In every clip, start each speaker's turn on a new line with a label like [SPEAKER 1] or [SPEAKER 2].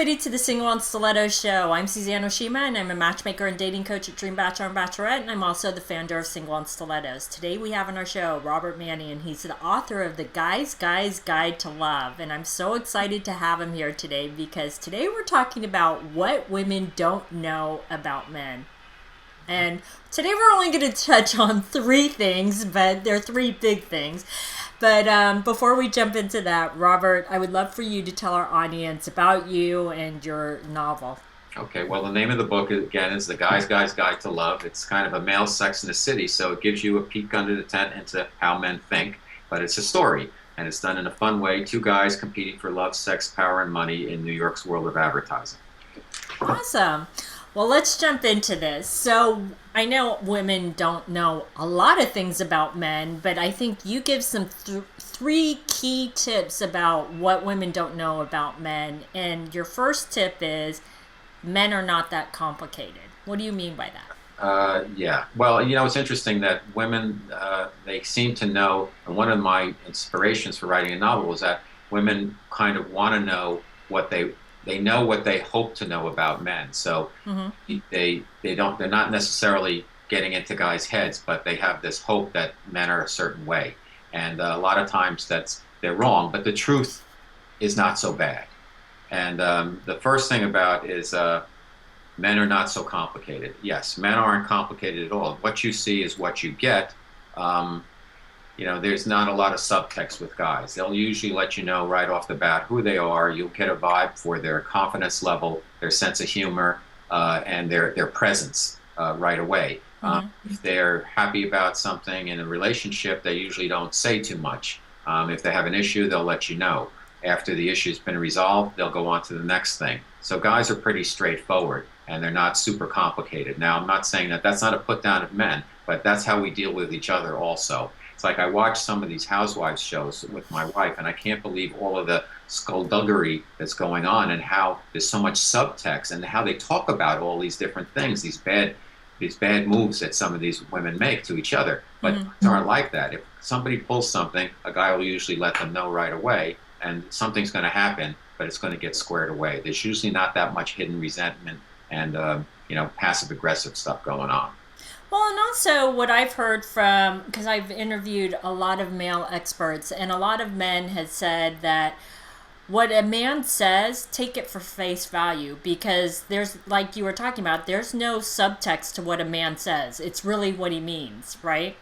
[SPEAKER 1] everybody to the Single on Stilettos Show. I'm Suzanne Oshima, and I'm a matchmaker and dating coach at Dream Bachelor and Bachelorette, and I'm also the founder of Single on Stilettos. Today we have on our show Robert Manni, and he's the author of the Guy's Guide to Love, and I'm so excited to have him here today because today we're talking about what women don't know about men. And today we're only going to touch on three things, but they're three big things. But before we jump into that, Robert, I would love for you to tell our audience about you and your novel.
[SPEAKER 2] Okay, well, the name of the book, again, is The Guy's Guide to Love. It's kind of a male Sex in the City, so it gives you a peek under the tent into how men think. But it's a story, and it's done in a fun way. Two guys competing for love, sex, power, and money in New York's world of advertising.
[SPEAKER 1] Awesome. Well, let's jump into this. So I know women don't know a lot of things about men, but I think you give some three key tips about what women don't know about men. And your first tip is men are not that complicated. What do you mean by that?
[SPEAKER 2] Yeah. Well, it's interesting that women, they seem to know, and one of my inspirations for writing a novel was that women kind of want to know what they know what they hope to know about men. So they're not necessarily getting into guys' heads, but they have this hope that men are a certain way. And a lot of times they're wrong, but the truth is not so bad. And the first thing about is men are not so complicated. Yes, men aren't complicated at all. What you see is what you get. There's not a lot of subtext with guys. They'll usually let you know right off the bat who they are. You'll get a vibe for their confidence level, their sense of humor, and their presence right away. If they're happy about something in a relationship, they usually don't say too much. If they have an issue, they'll let you know. After the issue's been resolved, they'll go on to the next thing. So guys are pretty straightforward, and they're not super complicated. Now, I'm not saying that that's not a put down of men, but that's how we deal with each other also. It's like I watch some of these housewives shows with my wife, and I can't believe all of the skullduggery that's going on and how there's so much subtext and how they talk about all these different things, these bad moves that some of these women make to each other. But guys aren't like that. If somebody pulls something, a guy will usually let them know right away, and something's going to happen, but it's going to get squared away. There's usually not that much hidden resentment and passive-aggressive stuff going on.
[SPEAKER 1] Well, and also what I've heard from, because I've interviewed a lot of male experts, and a lot of men have said that what a man says, take it for face value, because there's, like you were talking about, there's no subtext to what a man says. It's really what he means, right?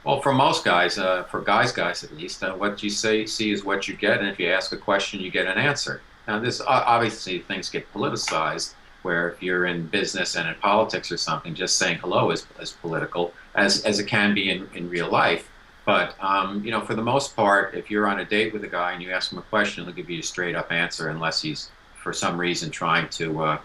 [SPEAKER 2] Well, for most guys, for guys at least, what you see is what you get, and if you ask a question, you get an answer. Now, this obviously things get politicized, where if you're in business and in politics or something, just saying hello is political, as it can be in real life. But, for the most part, if you're on a date with a guy and you ask him a question, he'll give you a straight-up answer unless he's, for some reason, trying to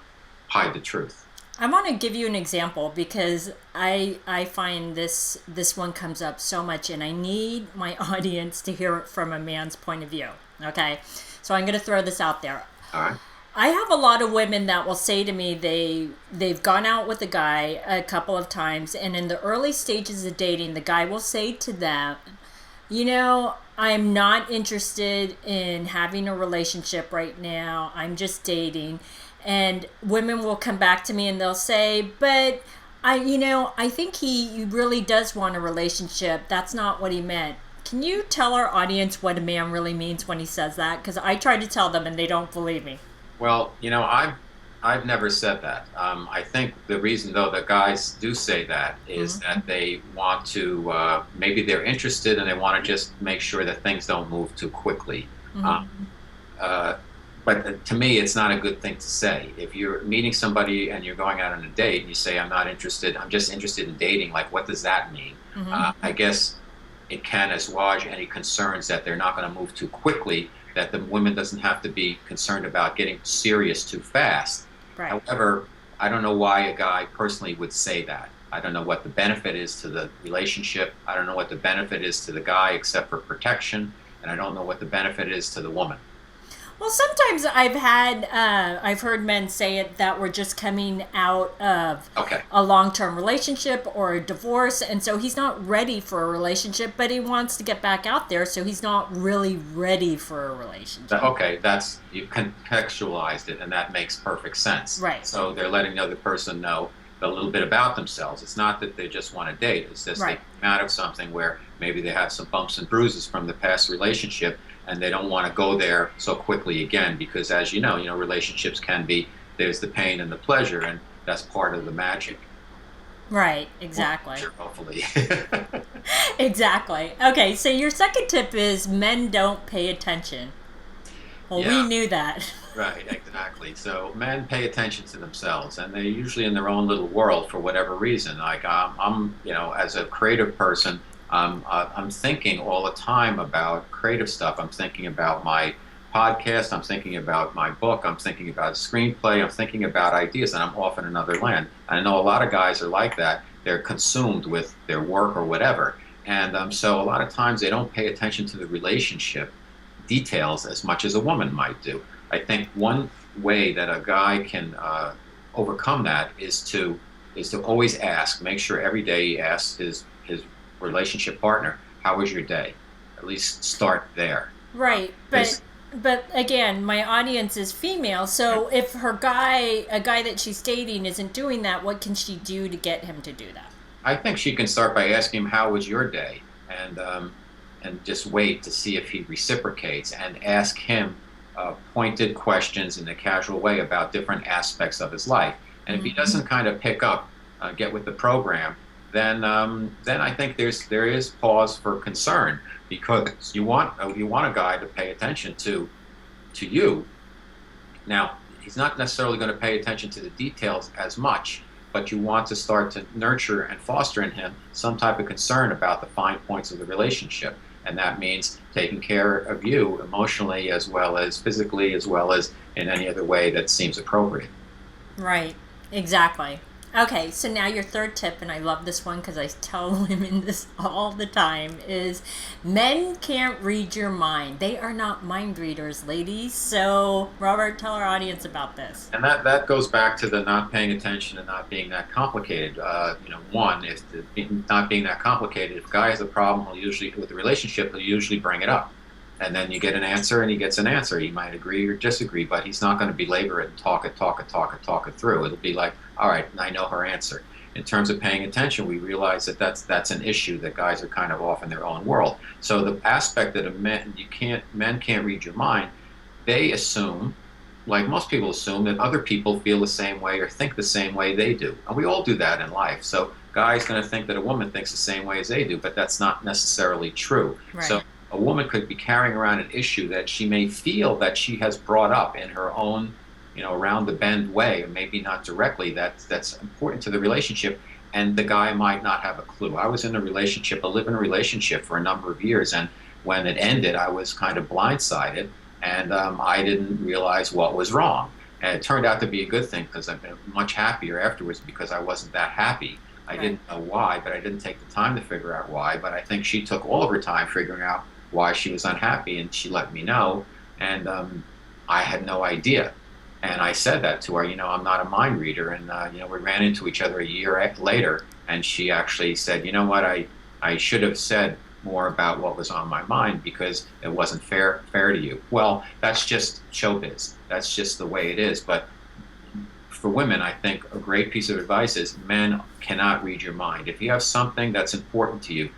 [SPEAKER 2] hide the truth.
[SPEAKER 1] I want to give you an example because I find this one comes up so much, and I need my audience to hear it from a man's point of view, okay? So I'm going to throw this out there.
[SPEAKER 2] All right.
[SPEAKER 1] I have a lot of women that will say to me they've gone out with a guy a couple of times, and in the early stages of dating, the guy will say to them, I'm not interested in having a relationship right now. I'm just dating. And women will come back to me and they'll say, but I think he really does want a relationship. That's not what he meant. Can you tell our audience what a man really means when he says that? Because I try to tell them and they don't believe me.
[SPEAKER 2] Well, I've never said that. I think the reason, though, that guys do say that is that they want to, maybe they're interested and they want to just make sure that things don't move too quickly. But to me, it's not a good thing to say. If you're meeting somebody and you're going out on a date and you say, I'm not interested, I'm just interested in dating, like, what does that mean? I guess it can assuage any concerns that they're not going to move too quickly, that the woman doesn't have to be concerned about getting serious too fast.
[SPEAKER 1] Right.
[SPEAKER 2] However, I don't know why a guy personally would say that. I don't know what the benefit is to the relationship. I don't know what the benefit is to the guy except for protection, and I don't know what the benefit is to the woman.
[SPEAKER 1] Well, sometimes I've heard men say it that we're just coming out of
[SPEAKER 2] Okay.
[SPEAKER 1] a long-term relationship or a divorce, and so he's not ready for a relationship, but he wants to get back out there, so he's not really ready for a relationship.
[SPEAKER 2] Okay, that's you contextualized it, and that makes perfect sense.
[SPEAKER 1] Right.
[SPEAKER 2] So they're letting the other person know a little bit about themselves. It's not that they just want to date. It's just
[SPEAKER 1] Right.
[SPEAKER 2] they come out of something where maybe they have some bumps and bruises from the past relationship, and they don't want to go there so quickly again. Because as you know, relationships can be there's the pain and the pleasure, and that's part of the magic.
[SPEAKER 1] Right,
[SPEAKER 2] Well,
[SPEAKER 1] exactly.
[SPEAKER 2] sure, hopefully.
[SPEAKER 1] Exactly. Okay, so your second tip is men don't pay attention. Well, we
[SPEAKER 2] Yeah.
[SPEAKER 1] knew that.
[SPEAKER 2] Right, exactly. So men pay attention to themselves, and they're usually in their own little world for whatever reason. Like as a creative person, I'm thinking all the time about creative stuff. I'm thinking about my podcast. I'm thinking about my book. I'm thinking about screenplay. I'm thinking about ideas, and I'm off in another land. I know a lot of guys are like that. They're consumed with their work or whatever, and so a lot of times they don't pay attention to the relationship details as much as a woman might do. I think one way that a guy can overcome that is to always ask. Make sure every day he asks his relationship partner, "How was your day?" At least start there.
[SPEAKER 1] Right,
[SPEAKER 2] Because
[SPEAKER 1] but again, my audience is female, so if a guy that she's dating isn't doing that, what can she do to get him to do that?
[SPEAKER 2] I think she can start by asking him, "How was your day?" and just wait to see if he reciprocates, and ask him pointed questions in a casual way about different aspects of his life. And if he
[SPEAKER 1] Mm-hmm.
[SPEAKER 2] doesn't kind of pick up, get with the program, then I think there is pause for concern, because you want a guy to pay attention to you. Now, he's not necessarily going to pay attention to the details as much, but you want to start to nurture and foster in him some type of concern about the fine points of the relationship. And that means taking care of you emotionally, as well as physically, as well as in any other way that seems appropriate.
[SPEAKER 1] Right, exactly. Okay, so now your third tip, and I love this one because I tell women this all the time, is men can't read your mind. They are not mind readers, ladies. So, Robert, tell our audience about this.
[SPEAKER 2] And that goes back to the not paying attention and not being that complicated. One is not being that complicated. If a guy has a problem, he'll usually with the relationship, he'll usually bring it up, and then you get an answer, and he gets an answer. He might agree or disagree, but he's not going to belabor it and talk it through. It'll be like, all right, I know her answer. In terms of paying attention, we realize that that's an issue, that guys are kind of off in their own world. So the aspect that men can't read your mind. They assume, like most people assume, that other people feel the same way or think the same way they do. And we all do that in life. So guy's going to think that a woman thinks the same way as they do, but that's not necessarily true.
[SPEAKER 1] Right.
[SPEAKER 2] So a woman could be carrying around an issue that she may feel that she has brought up in her own, around the bend way, or maybe not directly, that's important to the relationship, and the guy might not have a clue. I was in a live-in relationship for a number of years, and when it ended, I was kind of blindsided, and I didn't realize what was wrong. And it turned out to be a good thing, because I've been much happier afterwards, because I wasn't that happy. I
[SPEAKER 1] Right.
[SPEAKER 2] didn't know why, but I didn't take the time to figure out why. But I think she took all of her time figuring out why she was unhappy, and she let me know, and I had no idea. And I said that to her, I'm not a mind reader, and we ran into each other a year later, and she actually said, you know what, I should have said more about what was on my mind, because it wasn't fair to you. Well, that's just showbiz. That's just the way it is. But for women, I think a great piece of advice is men cannot read your mind. If you have something that's important to you,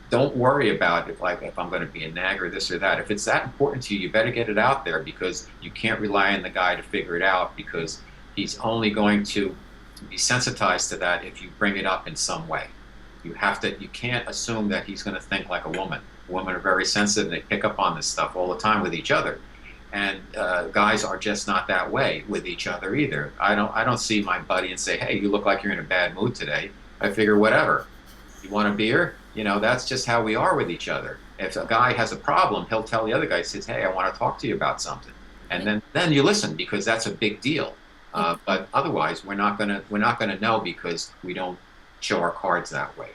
[SPEAKER 2] don't worry about it, like if I'm going to be a nag or this or that. If it's that important to you, you better get it out there, because you can't rely on the guy to figure it out, because he's only going to be sensitized to that if you bring it up in some way. You can't assume that he's going to think like a woman. Women are very sensitive, and they pick up on this stuff all the time with each other. And guys are just not that way with each other either. I don't see my buddy and say, hey, you look like you're in a bad mood today. I figure, whatever. You want a beer? That's just how we are with each other. If a guy has a problem, he'll tell the other guy, says, hey, I want to talk to you about something. And then you listen, because that's a big deal. But otherwise, we're not gonna know, because we don't show our cards that way.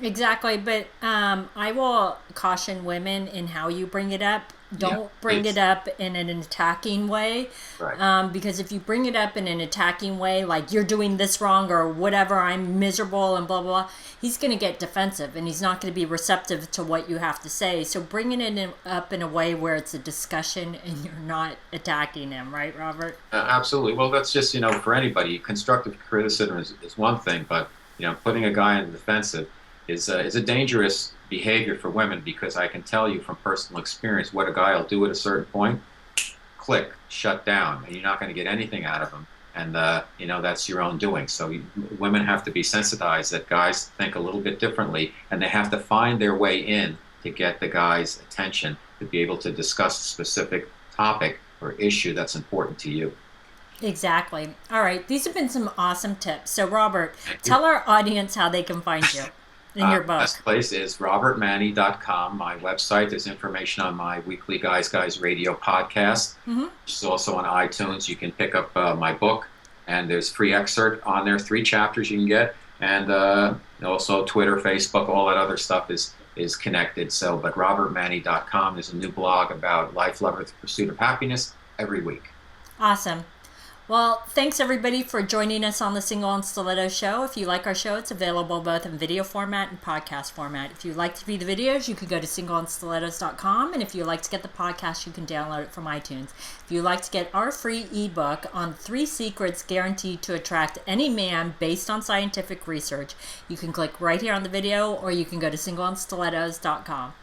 [SPEAKER 1] Exactly, but I will caution women in how you bring it up. Don't bring it up in an attacking way.
[SPEAKER 2] Right.
[SPEAKER 1] Because if you bring it up in an attacking way, like you're doing this wrong or whatever, I'm miserable and blah, blah, blah, he's going to get defensive and he's not going to be receptive to what you have to say. So bringing it up in a way where it's a discussion and you're not attacking him, right, Robert?
[SPEAKER 2] Absolutely. Well, that's just, for anybody, constructive criticism is one thing, but, putting a guy in the defensive is a dangerous behavior for women, because I can tell you from personal experience what a guy will do at a certain point: click, shut down, and you're not going to get anything out of him. And that's your own doing. So women have to be sensitized that guys think a little bit differently, and they have to find their way in to get the guy's attention to be able to discuss a specific topic or issue that's important to you.
[SPEAKER 1] Exactly. All right. These have been some awesome tips. So, Robert, tell our audience how they can find you in your book.
[SPEAKER 2] Best place is robertmanni.com. My website. There's information on my weekly Guys Radio podcast, which is also on iTunes. You can pick up my book, and there's free excerpt on there, 3 chapters you can get, and also Twitter, Facebook, all that other stuff is connected. So, but robertmanni.com. There's a new blog about life, love, or the pursuit of happiness every week.
[SPEAKER 1] Awesome. Well, thanks everybody for joining us on the Single on Stilettos show. If you like our show, it's available both in video format and podcast format. If you like to view the videos, you can go to singleonstilettos.com. And if you like to get the podcast, you can download it from iTunes. If you'd like to get our free ebook on 3 secrets guaranteed to attract any man based on scientific research, you can click right here on the video, or you can go to singleonstilettos.com.